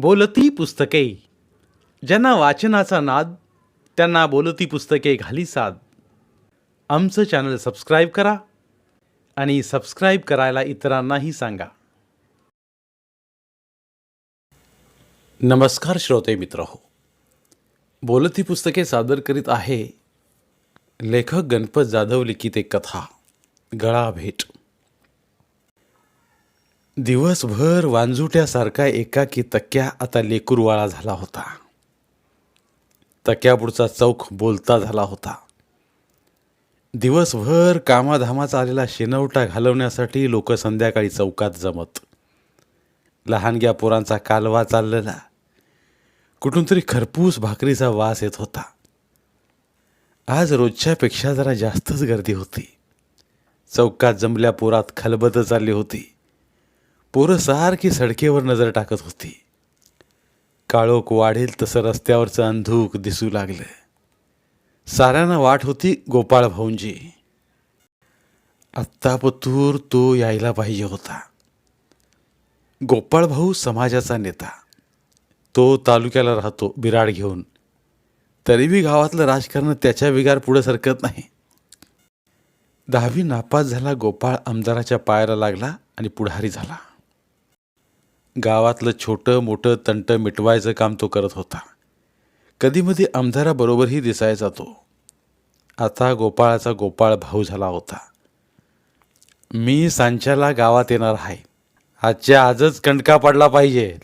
बोलती पुस्तके. ज्यांना वाचनाचा नाद त्यांना बोलती पुस्तके घाली साद. आमचं चॅनल सबस्क्राईब करा आणि सबस्क्राईब करायला इतरांनाही सांगा. नमस्कार श्रोते मित्र हो, बोलती पुस्तके सादर करीत आहे लेखक गणपत जाधव लिखित एक कथा गळा भेट. दिवसभर वांजुट्यासारखा एकाकी तक्या आता लेकुरवाळा झाला होता. तक्यापुढचा चौक बोलता झाला होता. दिवसभर कामाधामाचा आलेला शेनवटा घालवण्यासाठी लोक संध्याकाळी चौकात जमत. लहानग्या पोरांचा कालवा चाललेला. कुठून तरी खरपूस भाकरीचा वास येत होता. आज रोजच्यापेक्षा जरा जास्तच गर्दी होती. चौकात जमल्या पोरात खलबत चालली होती. पोरं सारखी सडकेवर नजर टाकत होती. काळोख वाढेल तसं रस्त्यावरचं अंधूक दिसू लागलं. साऱ्यांना वाट होती गोपाळ भाऊंची. आत्तापतूर तो यायला पाहिजे होता. गोपाळ भाऊ समाजाचा नेता. तो तालुक्याला राहतो बिराड घेऊन. तरीबी गावातलं राजकारण त्याच्या बिगार पुढे सरकत नाही. 10वी नापास झाला गोपाळ आमदाराच्या पायाला लागला आणि पुढारी झाला. गावातलं छोटं मोठं तंट मिटवायचं काम तो करत होता. कधीमध्ये आमदाराबरोबरही दिसायचा तो. आता गोपाळाचा गोपाळ भाऊ झाला होता. मी सांच्याला गावात येणार आहे, आजच्या आजच कणका पडला पाहिजे,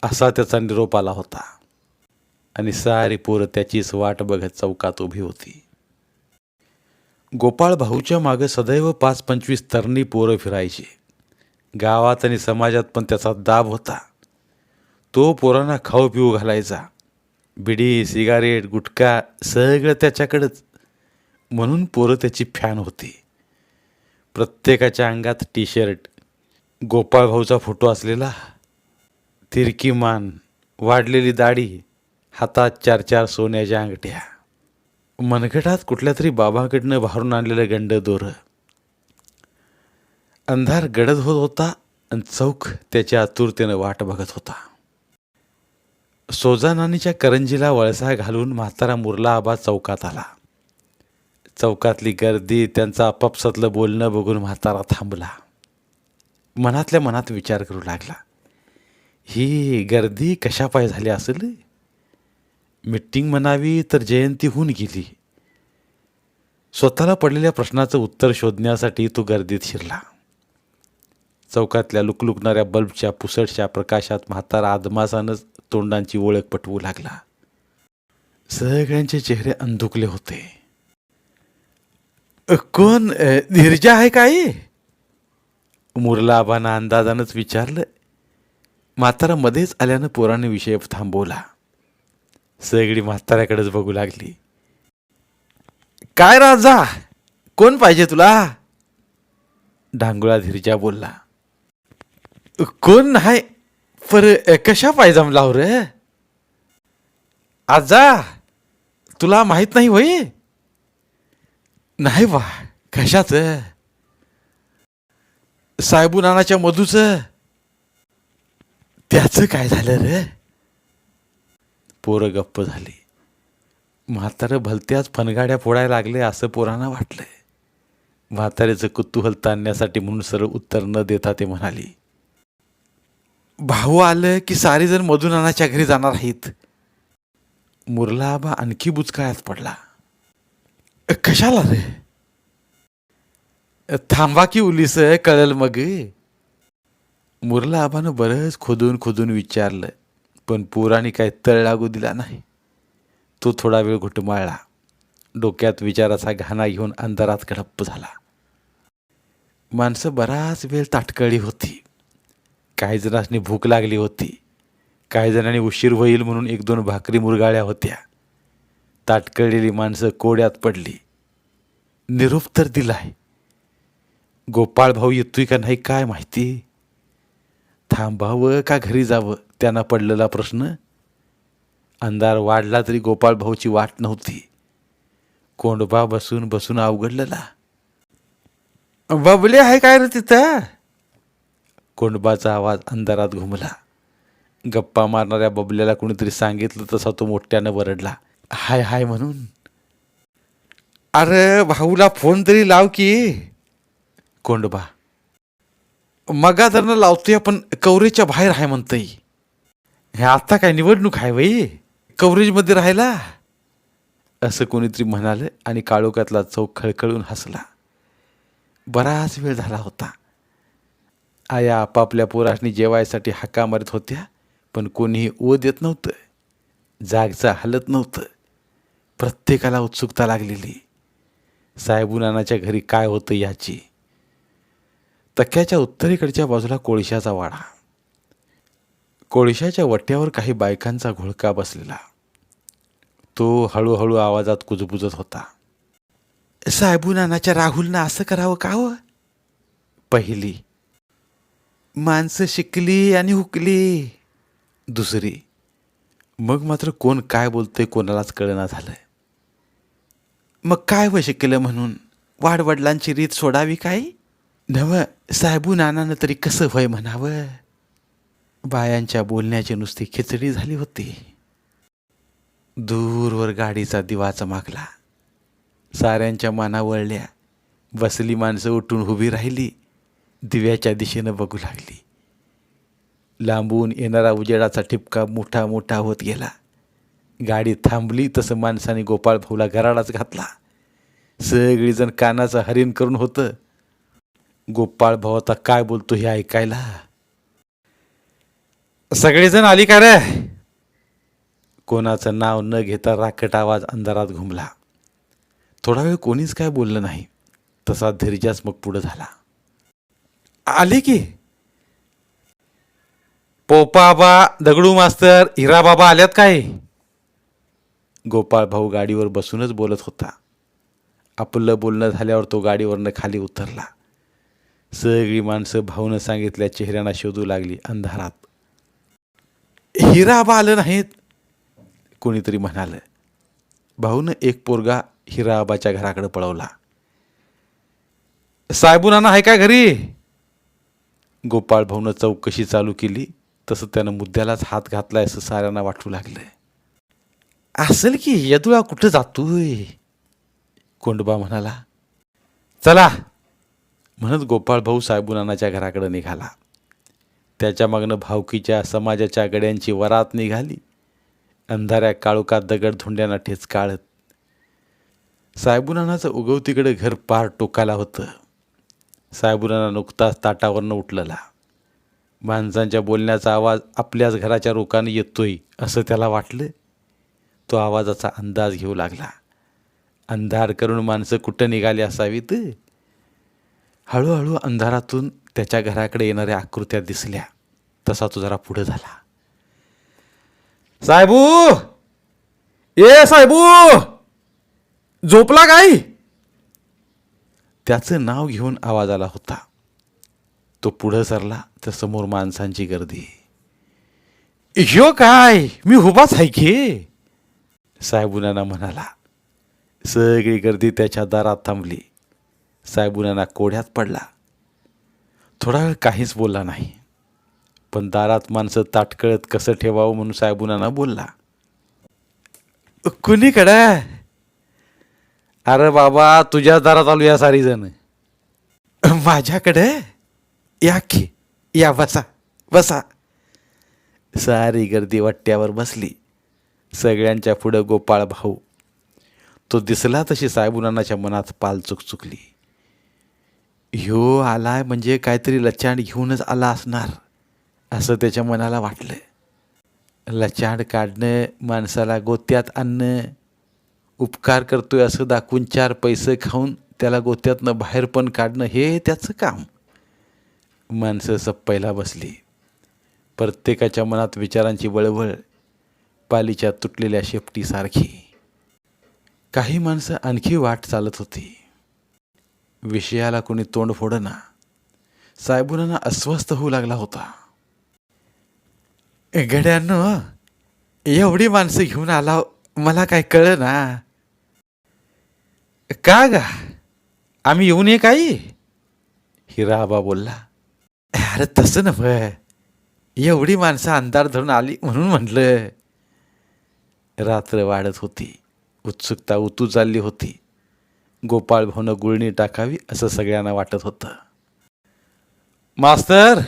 असा त्याचा निरोप आला होता. आणि सारी पोरं त्याचीच वाट बघत चौकात उभी होती. गोपाळ भाऊच्या मागं सदैव 5-25 तरणी पोरं फिरायची. गावात आणि समाजात पण त्याचा दाब होता. तो पोरांना खाऊ पिऊ घालायचा. बिडी सिगारेट गुटखा सगळं त्याच्याकडंच. म्हणून पोरं त्याची फॅन होती. प्रत्येकाच्या अंगात टी शर्ट, गोपाळ भाऊचा फोटो असलेला, तिरकी मान, वाढलेली दाढी, हातात 4-4 सोन्याच्या अंगठ्या, मनगटात कुठल्या तरी बाबाकडनं भारून आणलेलं गंड दोरं. अंधार गडद होत होता आणि चौक त्याच्या आतुरतेनं वाट बघत होता. सोजानानीच्या करंजीला वळसा घालून म्हातारा मुरला आबा चौकात आला. चौकातली गर्दी, त्यांचं आपापसातलं बोलणं बघून म्हातारा थांबला. मनातल्या मनात विचार करू लागला, ही गर्दी कशापाय झाली असेल? मीटिंग म्हणावी तर जयंती होऊन गेली. स्वतःला पडलेल्या प्रश्नाचं उत्तर शोधण्यासाठी तो गर्दीत शिरला. चौकातल्या लुकलुकणाऱ्या बल्बच्या पुसटच्या प्रकाशात म्हातारा आदमासानंच तोंडांची ओळख पटवू लागला. सगळ्यांचे चेहरे अंधुकले होते. कोण धीरजा आहे काय? मुरला आबांना अंदाजानंच विचारलं. म्हातारा मध्येच आल्यानं पोराने विषय थांबवला. सगळी म्हाताऱ्याकडेच बघू लागली. काय राजा, कोण पाहिजे तुला? ढांगुळा धीरजा बोलला. कोण नाही, पर कशा पाय जमला हो रे? आजा, तुला माहित नाही होय? नाही बा. कशाच? साहेबू नानाच्या मधूचं. त्याचं काय झालं रे? पोरं गप्प झाली. म्हातारं भलत्याच फनगाड्या फोडायला लागले असं पोरांना वाटलंय. म्हाताऱ्याचं कुतूहल ताणण्यासाठी म्हणून सरळ उत्तर न देता ते म्हणाली, भाऊ आलं की सारी जण मधुनानाच्या घरी जाणार आहेत. मुरला आबा आणखी बुचकाळ्यात पडला. कशाला रे? थांबा की उलीस, कळल मग. मुरला आबानं बरंच खोदून खोदून विचारलं, पण पोराने काय तळ लागू दिला नाही. तो थोडा वेळ घुटमाळला. डोक्यात विचाराचा घाणा घेऊन अंधारात गडप्प झाला. माणसं बराच वेळ ताटकळली होती. काही जणांनी भूक लागली होती. काही जणांनी उशीर होईल म्हणून 1-2 भाकरी मुरगाळ्या होत्या. ताटकळलेली माणसं कोड्यात पडली. निरोप तर दिलाय, गोपाळ भाऊ येतोय का नाही काय माहिती. थांबावं का घरी जावं त्यांना पडलेला प्रश्न. अंधार वाढला तरी गोपाळ भाऊची वाट नव्हती. कोंडबा बसून बसून अवघडलेला. बबले आहे काय रे तिथं? कोंडबाचा आवाज अंधारात घुमला. गप्पा मारणाऱ्या बबल्याला कुणीतरी सांगितलं तसा तो मोठ्यानं वरडला, हाय हाय म्हणून. अरे भाऊला फोन तरी लाव की. कोंडोबा, मगाधरनं लावतोय पण कव्हरेजच्या बाहेर आहे म्हणतंय. हे आता काय निवडणूक आहे वई, कव्हरेजमध्ये राहायला, असं कोणीतरी म्हणालं आणि काळोखातला चौक खळखळून हसला. बराच वेळ झाला होता. आया आपापल्या पोरासनी जेवायसाठी हाका मारत होत्या, पण कोणीही ओ देत नव्हतं. जागचं हलत नव्हतं. प्रत्येकाला उत्सुकता लागलेली, साहेबुनानाच्या घरी काय होतं याची. तक्क्याच्या उत्तरेकडच्या बाजूला कोळशाचा वाडा. कोळशाच्या वट्यावर काही बायकांचा घोळका बसलेला. तो हळूहळू आवाजात कुजबुजत होता. साहेबुनानाच्या राहुलनं असं करावं का हो? पहिली, माणसं शिकली आणि हुकली. दुसरी, मग मात्र कोण काय बोलतंय कोणालाच कळना झालं. मग काय व शिकलं म्हणून वाडवडिलांची रीत सोडावी काय? नव साहेबुनानानं तरी कसं व्हय म्हणावं. बायांच्या बोलण्याची नुसती खिचडी झाली होती. दूरवर गाडीचा दिवा चमकला. साऱ्यांच्या माना वळल्या. बसली माणसं उठून उभी राहिली, दिव्याच्या दिशेनं बघू लागली. लांबून येणारा उजेडाचा ठिपका मोठा मोठा होत गेला. गाडी थांबली तसं माणसाने गोपाळ भाऊला गराडाच घातला. सगळीजण कानाचं हरिण करून होतं. गोपाळ भाऊ आता काय बोलतो हे ऐकायला. सगळेजण आली का रे? कोणाचं नाव न घेता राखट आवाज अंधारात घुमला. थोडा वेळ कोणीच काय बोललं नाही. तसा धीरजाच मग पुढं झाला. आले की. पोपाबा, दगडू मास्तर, हिराबाबा आल्यात काय? गोपाळ भाऊ गाडीवर बसूनच बोलत होता. आपलं बोलणं झाल्यावर तो गाडीवरनं खाली उतरला. सगळी माणसं भाऊनं सांगितल्या चेहऱ्यांना शोधू लागली अंधारात. हिराबा आलं नाहीत, कोणीतरी म्हणालं. भाऊनं एक पोरगा हिराबाच्या घराकडे पळवला. साहेबुनाना आहे काय घरी? गोपाळ भाऊनं चौकशी चालू केली तसं त्यानं मुद्द्यालाच हात घातलाय असं साऱ्यांना वाटू लागलं. असेल की, यदुळा कुठं जातोय? कोंडोबा म्हणाला. चला म्हणत गोपाळ भाऊ साहेबुनानाच्या घराकडे निघाला. त्याच्या मागनं भावकीच्या समाजाच्या गड्यांची वरात निघाली. अंधाऱ्या काळोखात दगडधुंड्यांना ठेचकाळत. साहेबुनानाचं उगवतीकडे घर पार टोकाला होतं. साहेबुनाना नुकताच ताटावरनं उठलेला. माणसांच्या बोलण्याचा आवाज आपल्याच घराच्या रोखाने येतोय असं त्याला वाटलं. तो आवाजाचा अंदाज घेऊ लागला. अंधार करून माणसं कुठं निघाली असावीत. हळूहळू अंधारातून त्याच्या घराकडे येणाऱ्या आकृत्या दिसल्या. तसा तो जरा पुढं झाला. साहेबू, ए साहेबू, झोपला काय? त्याचं नाव घेऊन आवाज आला होता. तो पुढं सरला तर समोर माणसांची गर्दी. ह्यो काय, मी उभाच आहे की, साहेबुनाना म्हणाला. सगळी गर्दी त्याच्या दारात थांबली. साहेबुनाना कोड्यात पडला. थोडा वेळ काहीच बोलला नाही, पण दारात माणसं ताटकळत कसं ठेवावं म्हणून साहेबुनाना बोलला. कुणीकडं? अरे बाबा, तुझ्या दारात आलो या सारी जण. माझ्याकडे या की, या बसा बसा. सारी गर्दी वट्ट्यावर बसली. सगळ्यांच्या पुढं गोपाळ भाऊ. तो दिसला तशी साहेबुनानाच्या मनात पाल चुकचुकली. ह्यो आलाय म्हणजे काहीतरी लचांड घेऊनच आला असणार असं त्याच्या मनाला वाटलं. लचांड काढणं, माणसाला गोत्यात आणणं, उपकार करतोय असं दाखवून 4 पैसे खाऊन त्याला गोत्यातनं बाहेर पण काढणं हे त्याचं काम. माणसं सप्पायला बसली. प्रत्येकाच्या मनात विचारांची वळवळ, पालीच्या तुटलेल्या शेपटीसारखी. काही माणसं आणखी वाट चालत होती. विषयाला कोणी तोंड फोडना. साहेबुनाना अस्वस्थ होऊ लागला होता. गड्यांनो, एवढी माणसं घेऊन आला, मला काय कळलं ना. का गा, आम्ही येऊन ये काही? हिराबा बोलला. अरे तसं नव्हे, एवढी माणसं अंधार धरून आली म्हणून म्हटलं. रात्र वाढत होती. उत्सुकता उतू चालली होती. गोपाळ भाऊनं गुळणी टाकावी असं सगळ्यांना वाटत होतं. मास्तर,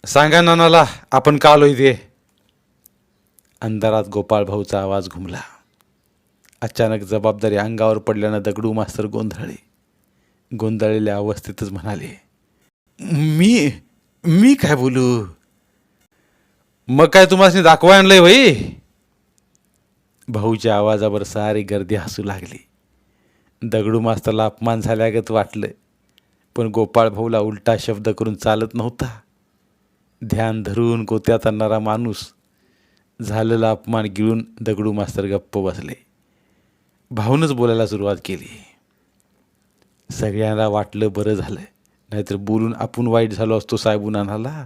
सांगा नानाला आपण का आलोय ते. अंधारात गोपाळ भाऊचा आवाज घुमला. अचानक जबाबदारी अंगावर पडल्यानं दगडू मास्तर गोंधळले. गोंधळलेल्या अवस्थेतच म्हणाले, मी मी काय बोलू. मग काय तुम्हाला दाखवा आणलंय भाई. भाऊच्या आवाजावर सारी गर्दी हसू लागली. दगडू मास्तरला अपमान झाल्यागत वाटलं, पण गोपाळ भाऊला उलटा शब्द करून चालत नव्हता. ध्यान धरून गोत्यात आणणारा माणूस झालेला अपमान गिळून दगडू मास्तर गप्प बसले. भाऊनच बोलायला सुरुवात केली. सगळ्यांना वाटलं बरं झालं, नाहीतर बोलून आपण वाईट झालो असतो साहेबुनानाला.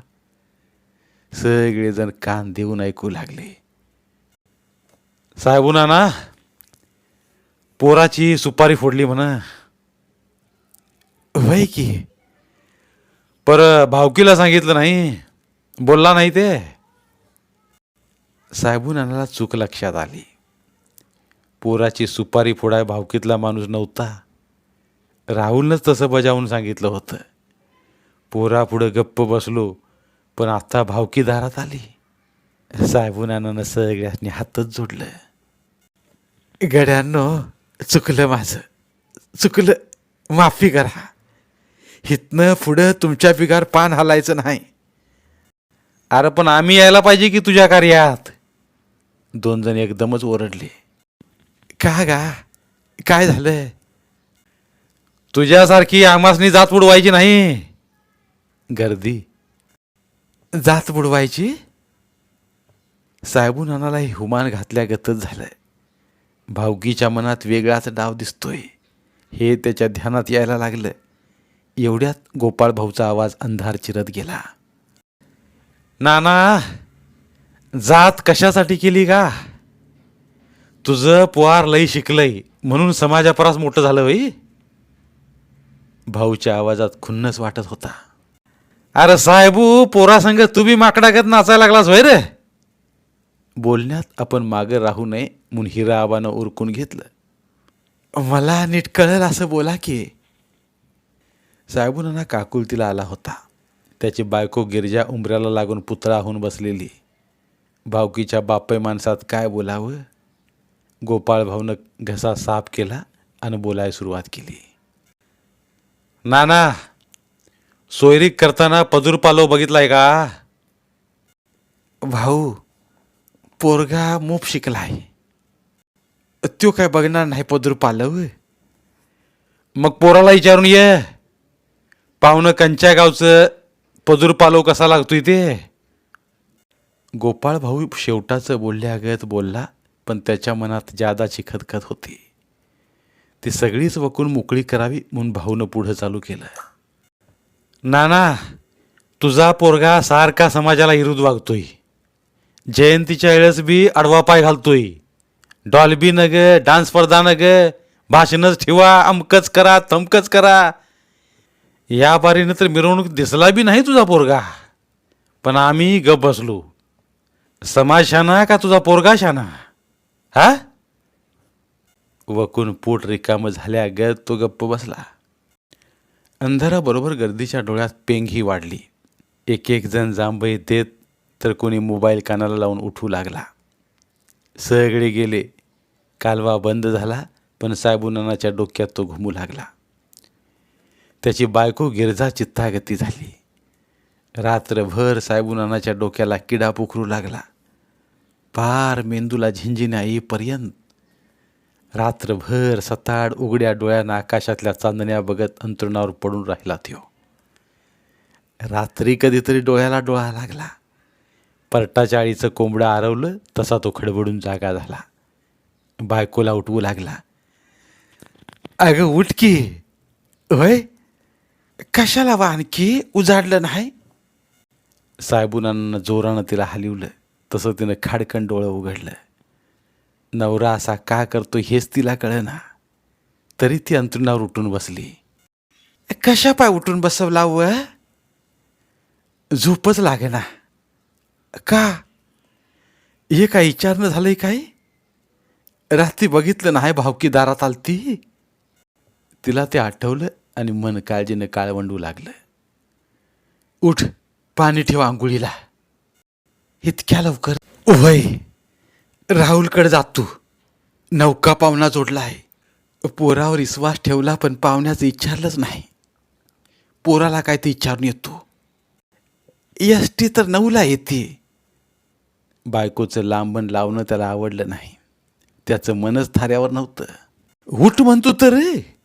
सगळेजण कान देऊन ऐकू लागले. साहेबुनाना, पोराची सुपारी फोडली म्हणा. वय की, पर भावकीला सांगितलं नाही, बोलला नाही ते. साहेबुनानाला चूक लक्षात आली. पोराची सुपारी फोडाय भावकीतला माणूस नव्हता. राहुलनंच तसं बजावून सांगितलं होतं. पोरापुढं गप्प बसलो, पण आता भावकी दारात आली. साहेबुनानानं सगळ्यांनी हातच जोडलं. गड्यांनो, चुकलं माझं, चुकलं, माफी करा. हितनं पुढं तुमच्या बिगार पान हलायचं नाही. अरे पण आम्ही यायला पाहिजे की तुझ्या कार्यात. 2 जण एकदमच ओरडले. का गा, काय झालं. तुझ्यासारखी आमासनी जात बुडवायची नाही. गर्दी जात बुडवायची. साहेबुनानालाही हुमान घातल्यागतच झालं. भावकीच्या मनात वेगळाच डाव दिसतोय हे त्याच्या ध्यानात यायला लागलं. एवढ्यात गोपाळ भाऊचा आवाज अंधार चिरत गेला. नाना, जात कशासाठी केली का. तुझं पोहार लई शिकलंय म्हणून समाजापरास मोठं झालं वई. भाऊच्या आवाजात खुन्नस वाटत होता. अरे साहेबू, पोरासंग तू बी माकडागत नाचायला लागलास वय रे. बोलण्यात आपण मागं राहू नये म्हणून हिरा आबानं उरकून घेतलं. मला नीट कळलं असं बोला की. साहेबुनाना काकुलतीला आला होता. त्याची बायको गिरजा उंबऱ्याला लागून पुतळा होऊन बसलेली. भावकीच्या बापय माणसात काय बोलावं. गोपाळ भाऊनं घसा साफ केला आणि बोलायला सुरुवात केली. नाना, सोयरीक करताना पजूर पालव बघितलाय का. भाऊ, पोरगा मूप शिकलाय, त्यो काय बघणार नाही पदूर पालव. मग पोराला विचारून ये, पाहुणं कंच्या गावचं पदूर पालव कसा लागतोय ते. गोपाळ भाऊ शेवटाचं बोलल्यागत बोलला, पण त्याच्या मनात जादाची खतखत होती. ती सगळीच वकून मोकळी करावी म्हणून भाऊनं पुढं चालू केलं. नाना, तुझा पोरगा सारखा समाजाला विरुद्ध वागतोय. जयंतीच्या वेळेस बी आडवा पाय घालतोय. डॉल्बी न ग, डान्स स्पर्धा न ग, भाषणच ठेवा, अमकच करा, तमकच करा. या बारीनं तर मिरवणूक दिसला बी नाही तुझा पोरगा. पण आम्ही गप बसलो. समाज शाना का तुझा पोरगा शाना. हा. वकून पोट रिकामं झाल्यागत तो गप्प बसला. अंधाराबरोबर गर्दीच्या डोळ्यात पेंगही वाढली. एक एक जण जांभई देत तर कोणी मोबाईल कानाला लावून उठू लागला. सगळे गेले. कालवा बंद झाला, पण साहेबुनानाच्या डोक्यात तो घुमू लागला. त्याची बायको गिरजा चित्तागती झाली. रात्रभर साहेबुनानाच्या डोक्याला किडा पुखरू लागला. पार मेंदूला झिंजिन्या येईपर्यंत. रात्रभर सताड उघड्या डोळ्यानं आकाशातल्या चांदण्या बघत अंतरुणावर पडून राहिला त्यो. रात्री कधीतरी डोळ्याला डोळा लागला. परटाच्या आळीचं कोंबडं आरवलं तसा तो खडबडून जागा झाला. बायकोला उठवू लागला. अगं उठ की. होय, कशाला वा आणखी उजाडलं नाही. साहेबुनानं जोरानं तिला हलवलं. तसं तिनं खाडकन डोळं उघडलं. नवरा असा का करतो हेच तिला कळेना. तरी ती अंतरुणावर उठून बसली. कशा पाय उठून बसवला व. झोपच लागेना. का? हे काय विचारणं झालंय काय? रात्री बघितलं नाही भावकी दारात आलती. तिला ते आठवलं आणि मन काळजीनं काळवंडू लागलं. उठ, पाणी ठेव आंघोळीला. इतक्या लवकर? वय, राहुलकडे जातो. नौका पाहुणा जोडलाय. पोरावर विश्वास ठेवला पण पाहुण्याचं विचारलंच नाही. पोराला काय ते विचारून येतो. एसटी तर 9ला येते. बायकोचं लांबण लावणं त्याला आवडलं नाही. त्याचं मनच थाऱ्यावर नव्हतं. उठ म्हणतो तर रे.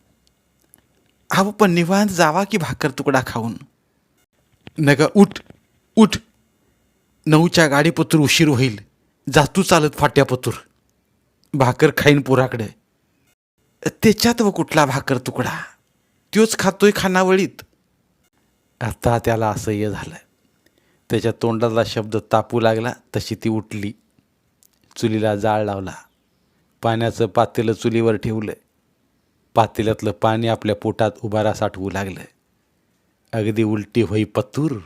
अहो पण निवांत जावा की भाकर तुकडा खाऊन. नका, उठ उठ. 9च्या गाडीपतूर उशीर होईल. जातू चालत फाट्यापतूर. भाकर खाईन पोराकडे. त्याच्यात व कुठला भाकर तुकडा, त्योच खातोय खानावळीत. आता त्याला असह्य झालं. त्याच्या तोंडातला शब्द तापू लागला तशी ती उठली. चुलीला जाळ लावला. पाण्याचं पातेलं चुलीवर ठेवलं. पातेल्यातलं पाणी आपल्या पोटात उभारा साठवू लागलं. अगदी उलटी होई पतूर.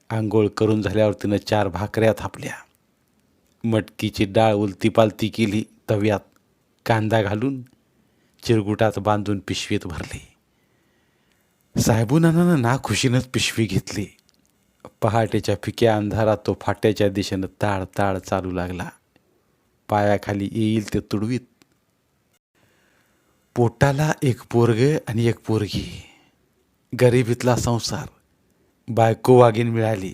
आंघोळ करून झाल्यावर तिनं 4 भाकऱ्या थापल्या. मटकीची डाळ उलती पालती केली. तव्यात कांदा घालून चिरगुटात बांधून पिशवीत भरली. साहेबुनानं नाखुशीनंच पिशवी घेतली. पहाटेच्या फिक्या अंधारात तो फाट्याच्या दिशेनं ताळ ताळ चालू लागला. पायाखाली येईल ते तुडवीत. पोटाला एक पोरग आणि एक पोरगी. गरिबीतला संसार. बायको वागीन मिळाली.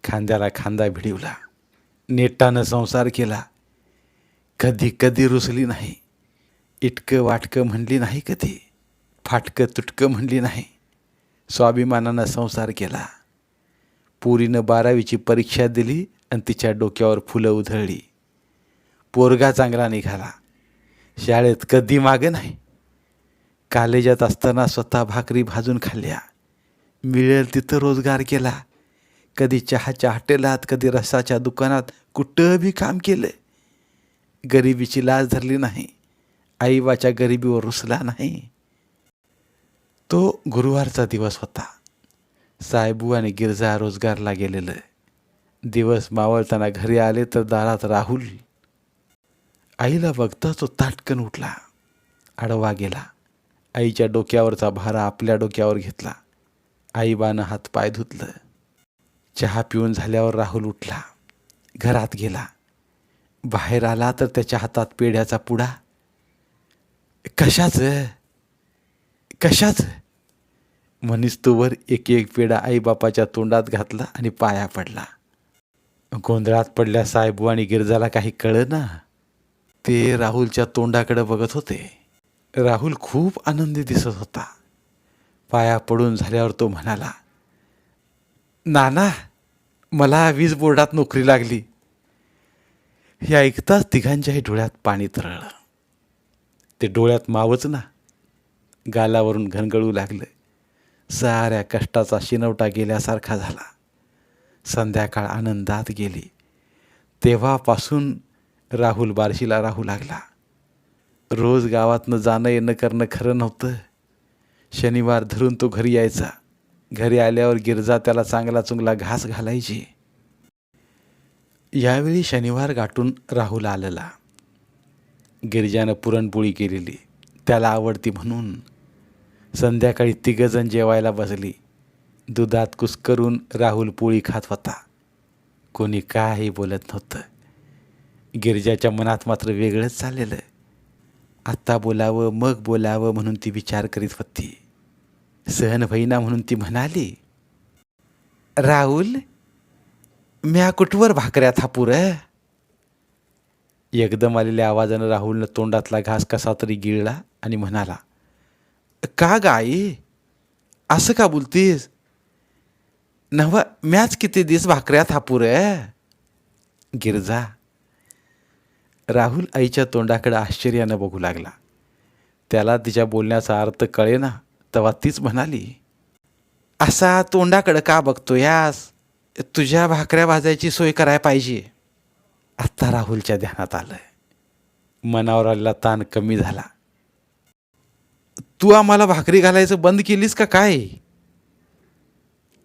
खांद्याला खांदा भिडवला. नेटानं संसार केला. कधी कधी रुसली नाही. इटकं वाटकं म्हणली नाही कधी. फाटकं तुटकं म्हणली नाही. स्वाभिमानानं संसार केला. पोरीनं 12वीची परीक्षा दिली आणि तिच्या डोक्यावर फुलं उधळली. पोरगा चांगला निघाला. शाळेत कधी मागं नाही. कॉलेजात असताना स्वतः भाकरी भाजून खाल्ल्या. मिळेल तिथं रोजगार केला. कधी चहाच्या हॉटेलात, कधी रसाच्या दुकानात, कुठं बी काम केलं. गरिबीची लाज धरली नाही. आईबाच्या गरिबीवर रुसला नाही. तो गुरुवारचा दिवस होता. साहेबू आणि गिरजा रोजगारला गेलेलं. दिवस मावळताना घरी आले तर दारात राहुल. आईला बघता तो ताटकन उठला. आडवा गेला. आईच्या डोक्यावरचा भारा आपल्या डोक्यावर घेतला. आईबानं हातपाय धुतलं. चहा पिऊन झाल्यावर राहुल उठला. घरात गेला. बाहेर आला तर त्याच्या हातात पेढ्याचा पुडा. कशाचं कशाचं म्हणीस तोवर एक एक पेढा आईबापाच्या तोंडात घातला आणि पाया पडला. गोंधळात पडल्या साहेबू आणि गिरजाला काही कळेना. ते राहुलच्या तोंडाकडे बघत होते. राहुल खूप आनंदी दिसत होता. पाया पडून झाल्यावर तो म्हणाला, नाना, मला वीज बोर्डात नोकरी लागली. हे ऐकताच तिघांच्याही डोळ्यात पाणी तरळलं. ते डोळ्यात मावच ना, गालावरून घनगळू लागलं. साऱ्या कष्टाचा शिनवटा गेल्यासारखा झाला. संध्याकाळ आनंदात गेली. तेव्हापासून राहुल बार्शीला राहू लागला. रोज गावातनं जाणं येणं करणं खरं नव्हतं. शनिवार धरून तो घरी यायचा. घरी आल्यावर गिरजा त्याला चांगला चुंगला घास घालायची. यावेळी शनिवार गाठून राहुल आलेला. गिरजानं पुरणपोळी केलेली, त्याला आवडती म्हणून. संध्याकाळी तिघंजण जेवायला बसली. दुधात कुस्करून राहुल पोळी खात होता. कोणी काही बोलत नव्हतं. गिरजाच्या मनात मात्र वेगळंच चाललेलं. आत्ता बोलावं मग बोलावं म्हणून ती विचार करीत होती. सहन होईना म्हणून ती म्हणाली, राहुल, म्या कुठवर भाकऱ्या थापू र? एकदम आलेल्या आवाजानं राहुलनं तोंडातला घास कसा तरी गिळला आणि म्हणाला, का गाई, असं का बोलतीस? नव्ह, म्याच किती दिवस भाकऱ्या थापू रे. गिरजा. राहुल आईच्या तोंडाकडे आश्चर्यानं बघू लागला. त्याला तिच्या बोलण्याचा अर्थ कळेना. तेव्हा तीच म्हणाली, असा तोंडाकडं का बघतो यास? तुझ्या भाकऱ्या भाजायची सोय करायला पाहिजे. आत्ता राहुलच्या ध्यानात आलं. मनावर आलेला ताण कमी झाला. तू आम्हाला भाकरी घालायचं बंद केलीस का काय?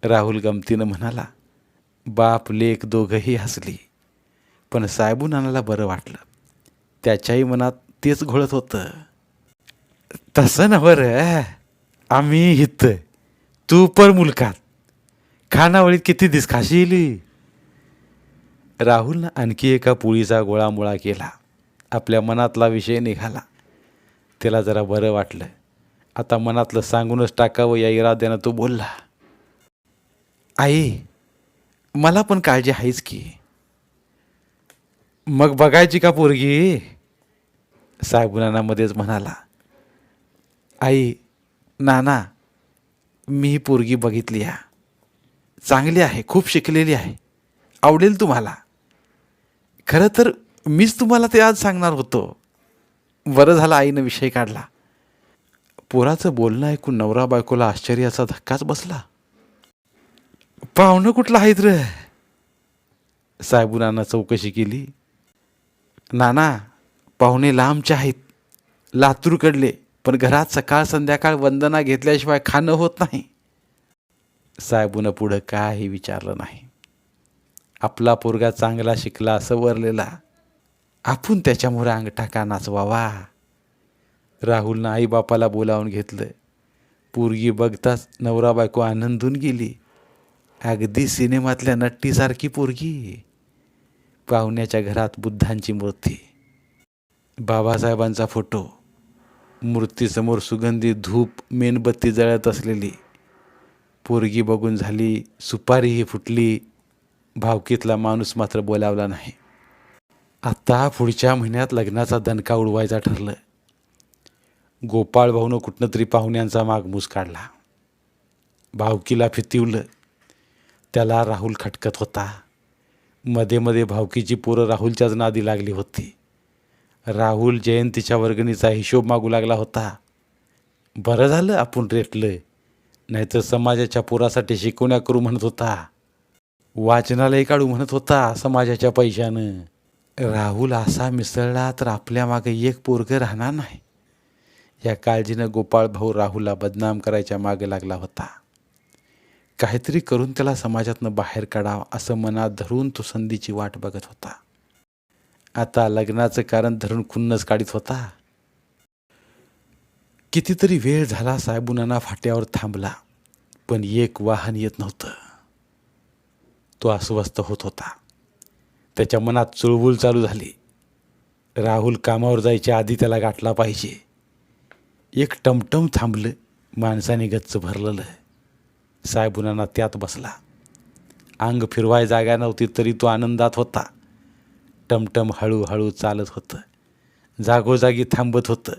राहुल गमतीनं म्हणाला, बाप लेक दोघंही हसली. पण साहेबू नानाला बरं वाटलं. त्याच्याही मनात तेच घोळत होतं. तसं न बरं, आम्ही हित तू पर मुलकात खानावळीत किती दिस खाशील. राहुलनं आणखी एका पोळीचा गोळामोळा केला. आपल्या मनातला विषय निघाला. त्याला जरा बरं वाटलं. आता मनातलं सांगूनच टाकावं या इराद्यानं तो बोलला, आई मला पण काळजी आहेच की. मग बघायची का पोरगी. साहेबुनाना मध्येच म्हणाला, आई नाना मी ही पोरगी बघितली आहे. चांगली आहे, खूप शिकलेली आहे, आवडेल तुम्हाला. खरं तर मीच तुम्हाला ते आज सांगणार होतो. बरं झालं आईनं विषय काढला. पोराचं बोलणं ऐकून नवरा बायकोला आश्चर्याचा धक्काच बसला. पाहुणं कुठलं आहेत रे. साहेबुनानं चौकशी केली. नाना पाहुणे लांबचे आहेत, लातूरकडले, पण घरात सकाळ संध्याकाळ वंदना घेतल्याशिवाय खाणं होत नाही. साहेबूनं पुढं काही विचारलं नाही. आपला पोरगा चांगला शिकला सवरलेला, आपण त्याच्यामुळे अंगठा का नाचवावा. राहुलनं आईबापाला बोलावून घेतलं. पोरगी बघताच नवरा बायको आनंदून गेली. अगदी सिनेमातल्या नट्टीसारखी पोरगी. पाहुण्याच्या घरात बुद्धांची मूर्ती, बाबासाहेबांचा फोटो, मूर्तीसमोर सुगंधी धूप मेणबत्ती जळत असलेली. पोरगी बघून झाली, सुपारीही फुटली. भावकीतला माणूस मात्र बोलावला नाही. आता पुढच्या महिन्यात लग्नाचा दणका उडवायचा ठरलं. गोपाळ भाऊनं कुठनं तरी पाहुण्यांचा मागमूस काढला. भावकीला फितिवलं. त्याला राहुल खटकत होता. मध्ये मध्ये भावकीची पोरं राहुलच्याच नादी लागली होती. राहुल जयंतीच्या वर्गणीचा हिशोब मागू लागला होता. बरं झालं आपण रेटलं, नाहीतर समाजाच्या पोरासाठी शिकवण्या करू म्हणत होता, वाचनालय काढू म्हणत होता समाजाच्या पैशानं. राहुल असा मिसळला तर आपल्या मागे एक पोरगं राहणार नाही. या काळजीनं गोपाळ भाऊ राहुलला बदनाम करायच्या मागे लागला होता. काहीतरी करून त्याला समाजातनं बाहेर काढावं असं मनात धरून तो संधीची वाट बघत होता. आता लग्नाचं कारण धरून खुन्नस काढीत होता. कितीतरी वेळ झाला साहेबुनाना फाट्यावर थांबला, पण एक वाहन येत नव्हतं. तो अस्वस्थ होत होता. त्याच्या मनात चुळबुळ चालू झाली. राहुल कामावर जायच्या आधी त्याला गाठला पाहिजे. एक टमटम थांबलं. माणसाने गच्च भरलेलं. साहेबुनाना त्यात बसला. अंग फिरवाय जागा नव्हती तरी तो आनंदात होता. टमटम हळूहळू चालत होतं. जागोजागी थांबत होतं.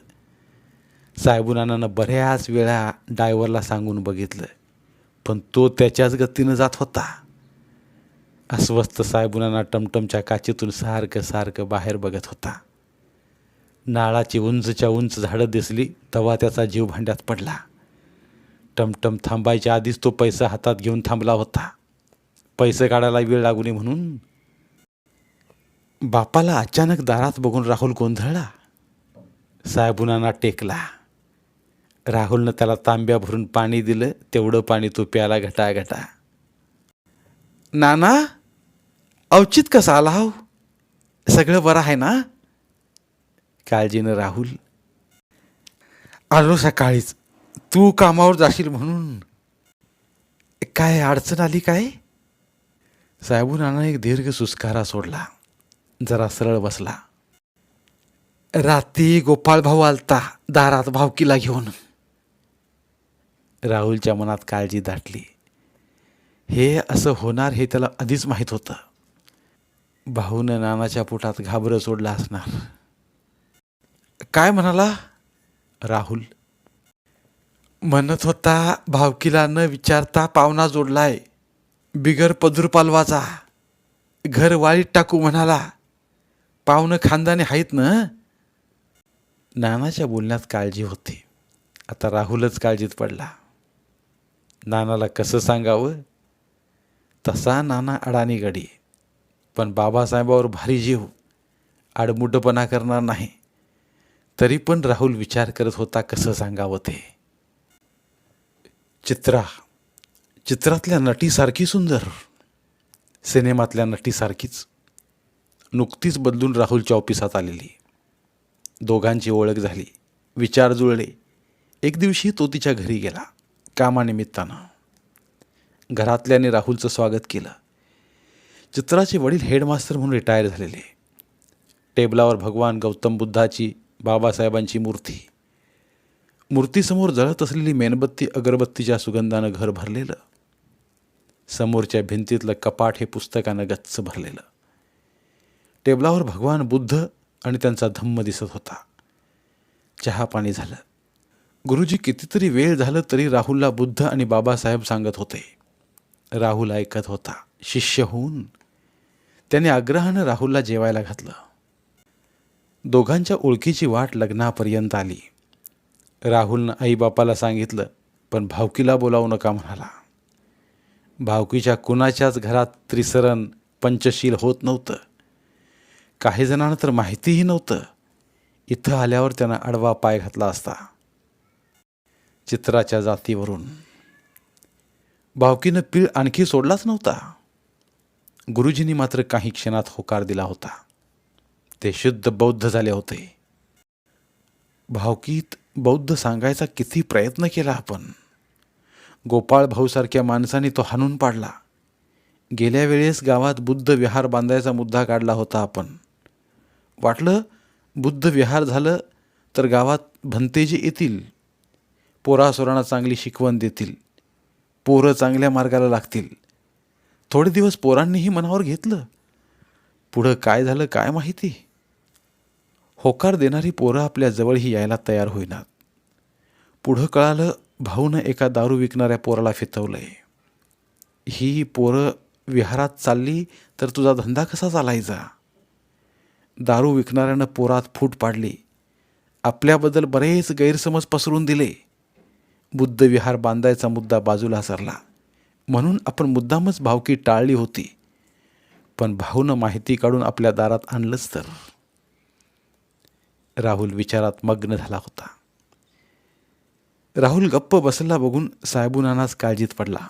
साहेबुनानानं बऱ्याच वेळा ड्रायव्हरला सांगून बघितलं, पण तो त्याच्याच गतीनं जात होता. अस्वस्थ साहेबुनाना टमटमच्या काचेतून सारखं सारखं बाहेर बघत होता. नाळाची उंचच्या उंच झाडं दिसली तेव्हा त्याचा जीव भांड्यात पडला. टमटम थांबायच्या आधीच तो पैसा हातात घेऊन थांबला होता. पैसे काढायला वेळ लागू नये म्हणून. बापाला अचानक दारात बघून राहुल गोंधळला. साहेबुनाना टेकला. राहुलनं त्याला तांब्या भरून पाणी दिलं. तेवढं पाणी तो प्याला घटाघटा. नाना अवचित कसा आला हो, सगळं बरं आहे ना. काळजीनं राहुल. आलो सकाळीच, तू कामावर जाशील म्हणून. काय अडचण आली काय. साहेबुनाना एक दीर्घ सुस्कारा सोडला. जरा सरळ बसला. रात्री गोपाळ भाऊ आलता दारात भावकीला घेऊन. राहुलच्या मनात काळजी दाटली. हे असं होणार हे त्याला आधीच माहीत होतं. भाऊनं नानाच्या पोटात घाबरं सोडला असणार. काय म्हणाला. राहुल म्हणत होता भावकीला न विचारता पाहुणा जोडलाय, बिगर पदूर पालवाचा. घर वाळीत टाकू म्हणाला. पाहुणं खानदानी आहेत ना. नानाच्या बोलण्यात काळजी होती. आता राहुलच काळजीत पडला. नानाला कसं सांगावं. तसा नाना अडाणी गडी, पण बाबासाहेबावर भारी जीव, आडमुठपणा करणार नाही. तरी पण राहुल विचार करत होता कसं सांगावं ते. चित्रातल्या नटीसारखी सुंदर, सिनेमातल्या नटीसारखीच. नुकतीच बदलून राहुलच्या ऑफिसात आलेली. दोघांची ओळख झाली, विचार जुळले. एक दिवशी तो तिच्या घरी गेला कामानिमित्तानं. घरातल्याने राहुलचं स्वागत केलं. चित्राचे वडील हेडमास्टर म्हणून रिटायर झालेले. टेबलावर भगवान गौतम बुद्धाची, बाबासाहेबांची मूर्ती. मूर्तीसमोर जळत असलेली मेणबत्ती अगरबत्तीच्या सुगंधानं घर भरलेलं. समोरच्या भिंतीतलं कपाट हे पुस्तकानं गच्च भरलेलं. टेबलावर भगवान बुद्ध आणि त्यांचा धम्म दिसत होता. चहा पाणी झालं. गुरुजी कितीतरी वेळ झालं तरी राहुलला बुद्ध आणि बाबासाहेब सांगत होते. राहुल ऐकत होता, शिष्य होऊन. त्याने आग्रहानं राहुलला जेवायला घातलं. दोघांच्या ओळखीची वाट लग्नापर्यंत आली. राहुलनं आईबापाला सांगितलं, पण भावकीला बोलावू नका म्हणाला. भावकीच्या कुणाच्याच घरात त्रिसरण पंचशील होत नव्हतं. काही जणांना तर माहितीही नव्हतं. इथं आल्यावर त्यांना आडवा पाय घातला असता. चित्राच्या जातीवरून भावकीनं पीळ आणखी सोडलाच नव्हता. गुरुजींनी मात्र काही क्षणात होकार दिला होता. ते शुद्ध बौद्ध झाले होते. भावकीत बौद्ध सांगायचा किती प्रयत्न केला आपण. गोपाळ भाऊसारख्या माणसाने तो हाणून पाडला. गेल्या वेळेस गावात बुद्ध विहार बांधायचा मुद्दा काढला होता आपण. वाटलं बुद्ध विहार झालं तर गावात भंतेजी येतील, पोरासोरांना चांगली शिकवण देतील, पोरं चांगल्या मार्गाला लागतील. थोडे दिवस पोरांनीही मनावर घेतलं. पुढं काय झालं काय माहिती. होकार देणारी पोरं आपल्या जवळही यायला तयार होईनात. पुढं कळालं भाऊनं एका दारू विकणाऱ्या पोराला फितवलंय. ही पोरं विहारात चालली तर तुझा धंदा कसा चालायचा. दारू विकणाऱ्यानं पोरात फूट पाडली. आपल्याबद्दल बरेच गैरसमज पसरून दिले. बुद्ध विहार बांधायचा मुद्दा बाजूला सरला. म्हणून आपण मुद्दामच भावकी टाळली होती. पण भाऊनं माहिती काढून आपल्या दारात आणलंच तर. राहुल विचारात मग्न झाला होता. राहुल गप्प बसला बघून साहेबुनानाच काळजीत पडला.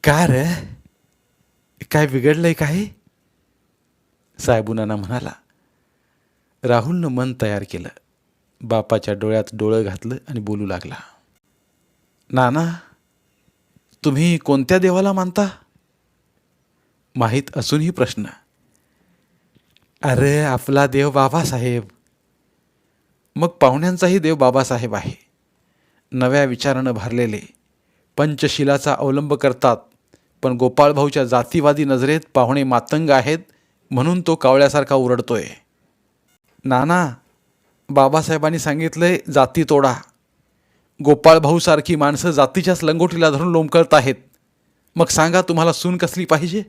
का रे, काय बिघडलंय काय. साहेबुनाना म्हणाला. राहुलनं मन तयार केलं. बापाच्या डोळ्यात डोळं घातलं आणि बोलू लागला. नाना, तुम्ही कोणत्या देवाला मानता. माहीत असूनही प्रश्न. अरे आपला देव बाबासाहेब. मग पाहुण्यांचाही देव बाबासाहेब आहे. नव्या विचारानं भरलेले, पंचशिलाचा अवलंब करतात. पण गोपाळभाऊच्या जातीवादी नजरेत पाहुणे मातंग आहेत म्हणून तो कावळ्यासारखा उरडतोय. नाना, बाबासाहेबांनी सांगितलंय जाती तोडा. गोपाळभाऊसारखी माणसं जातीच्याच लंगोटीला धरून लोंबकळत आहेत. मग सांगा तुम्हाला सून कसली पाहिजे.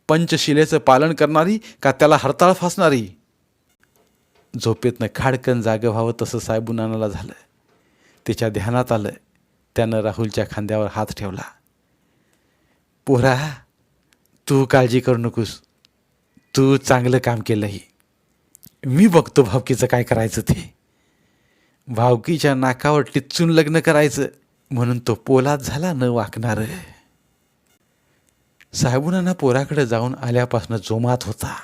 पंचशिलेचं पालन करणारी का त्याला हरताळ फासणारी. झोपेतनं खाडकन जागं व्हावं तसं साहेबुनानाला झालं. त्याच्या ध्यानात आलं. त्यानं राहुलच्या खांद्यावर हात ठेवला. पोरा, तू काळजी करू नकोस. तू चांगलं काम केलंही. मी बघतो भावकीचं काय करायचं ते. भावकीच्या नाकावर टिच्चून लग्न करायचं म्हणून तो पोलाद झाला न वाकणार. साहेबुनाना पोराकडे जाऊन आल्यापासून जोमात होता.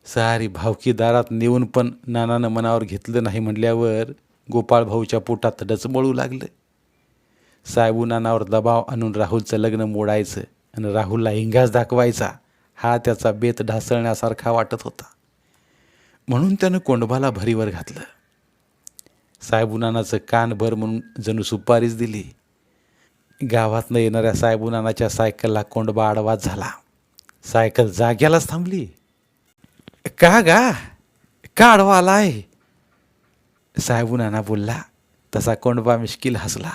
सारी भावकी दारात नेऊन पण नानानं मनावर घेतलं नाही म्हटल्यावर गोपाळभाऊच्या पोटात डचमळू लागलं. साहेबुनानावर दबाव आणून राहुलचं लग्न मोडायचं आणि राहुलला इंगास दाखवायचा हा त्याचा बेत ढासळण्यासारखा वाटत होता. म्हणून त्यानं कोंडभाला भरीवर घातलं. साहेबुनानाचं कान भर म्हणून जणू सुपारीच दिली. गावातनं येणाऱ्या साहेबुनानाच्या सायकलला कोंडबा आडवाच झाला. सायकल जाग्यालाच थांबली. का गा, का आडवा आलाय. साहेबुनाना बोलला तसा कोंडबा मिश्किल हसला.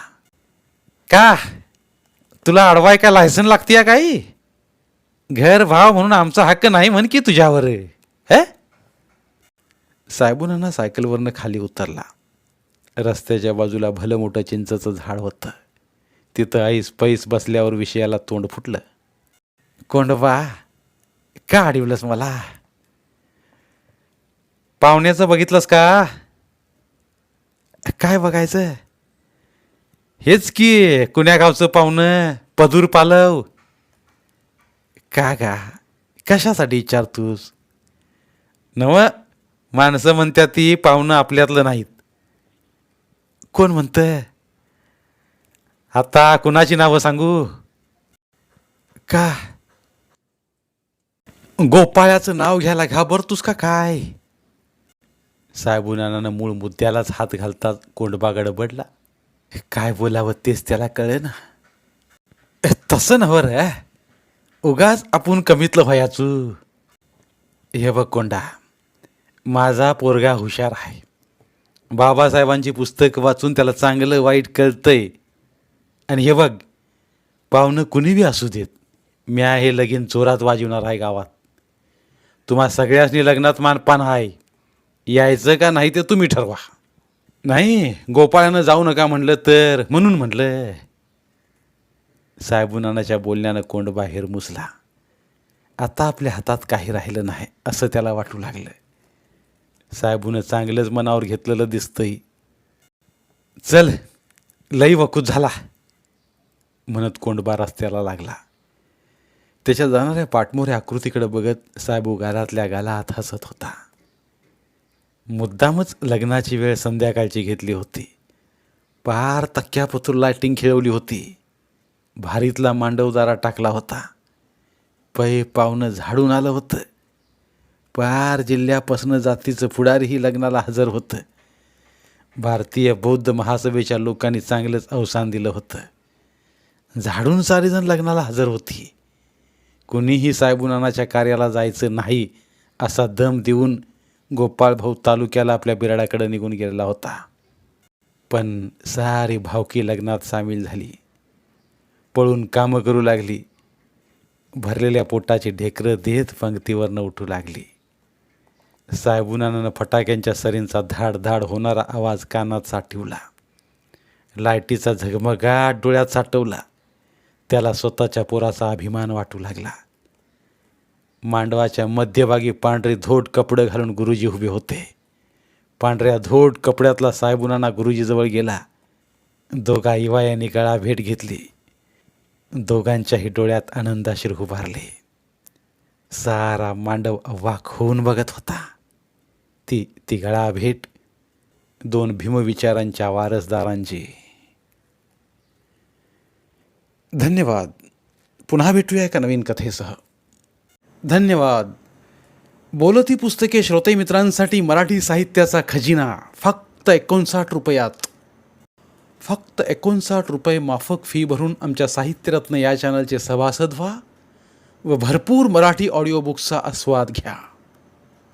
का तुला अडवाय का लायसन लागते काही. घर भाव म्हणून आमचा हक्क नाही म्हण की तुझ्यावर. हे साहेबुनाना सायकलवरनं खाली उतरला. रस्त्याच्या बाजूला भलं मोठं चिंचचं झाड होतं. तिथं ऐस पैस बसल्यावर विषयाला तोंड फुटलं. कोंडबा, का अडवलंस मला. पाहुण्याचं बघितलंस का. काय बघायचं. हेच की कुण्या गावचं पाहुणं, पदूर पालव. का कशासाठी विचारतोस? नव, माणसं म्हणतात ती पाहुणं आपल्यातलं नाहीत. कोण म्हणतं? आता कुणाची नावं सांगू? का गोपाळाचं नाव घ्यायला घाबरतोस का काय? साहेबुनानानं मूळ मुद्द्यालाच हात घालतात कोंडबा गडबडला. काय बोलावं तेच त्याला कळे ना. तसं नव्ह रे, उगाच आपण कमीतलं व्हायचू. हे बघ कोंडा, माझा पोरगा हुशार आहे. बाबासाहेबांची पुस्तक वाचून त्याला चांगलं वाईट कळतंय. आणि हे बघ, पाहुणं कुणी बी असू देत, म्या हे लगीन जोरात वाजवणार आहे गावात. तुम्हा सगळ्यांनी लग्नात मानपान आहे. यायचं का नाही ते तुम्ही ठरवा. नाही, गोपाळानं जाऊ नका म्हणलं तर म्हणून म्हटलं. साहेबुनानाच्या बोलण्यानं कोंडबा हिरमुसला. आता आपल्या हातात काही राहिलं नाही असं त्याला वाटू लागलं. साहेबूनं चांगलंच मनावर घेतलेलं दिसतंय. चल, लई वकूत झाला म्हणत कोंडबा रस्त्याला लागला. त्याच्या जाणाऱ्या पाठमोऱ्या आकृतीकडे बघत साहेबू गालातल्या गालात हसत होता. मुद्दामच लग्नाची वेळ संध्याकाळची घेतली होती. पार तक्क्यापतूर लायटिंग खेळवली होती. भारीतला मांडवदारा टाकला होता. पै पाहुणं झाडून आलं होतं. पार जिल्ह्यापासनं जातीचं पुढारीही लग्नाला हजर होतं. भारतीय बौद्ध महासभेच्या लोकांनी चांगलंच अवसान दिलं होतं. झाडून सारीजण लग्नाला हजर होती. कुणीही साहेबुनानाच्या कार्याला जायचं नाही असा दम देऊन गोपाळभाऊ तालुक्याला आपल्या बिराडाकडे निघून गेलेला होता. पण सारी भावकी लग्नात सामील झाली. पळून कामं करू लागली. भरलेल्या पोटाची ढेकरं देत पंक्तीवरनं उठू लागली. साहेबुनानानं फटाक्यांच्या सरींचा धाड धाड होणारा आवाज कानात साठवला. लाईटीचा झगमगाट डोळ्यात साठवला. त्याला स्वतःच्या पोराचा अभिमान वाटू लागला. मांडवाच्या मध्यभागी पांढरे धोट कपडे घालून गुरुजी उभे होते. पांढऱ्या धोट कपड्यातला साहेबुनाना गुरुजीजवळ गेला. दोघा इवायांनी गळा भेट घेतली. दोघांच्याही डोळ्यात आनंदाश्रू उभारले. सारा मांडव अवाक होऊन बघत होता. ती गळा भेट दोन भीमविचारांच्या वारसदारांची. धन्यवाद. पुन्हा भेटूया एका नवीन कथेसह. धन्यवाद. बोलती पुस्तके श्रोते मित्रांसाठी मराठी साहित्याचा खजिना फक्त 59 रुपयात. फक्त 59 रुपये माफक फी भरून आमच्या साहित्यरत्न या चॅनलचे सभासद व्हा व भरपूर मराठी ऑडिओ बुक्सचा आस्वाद घ्या.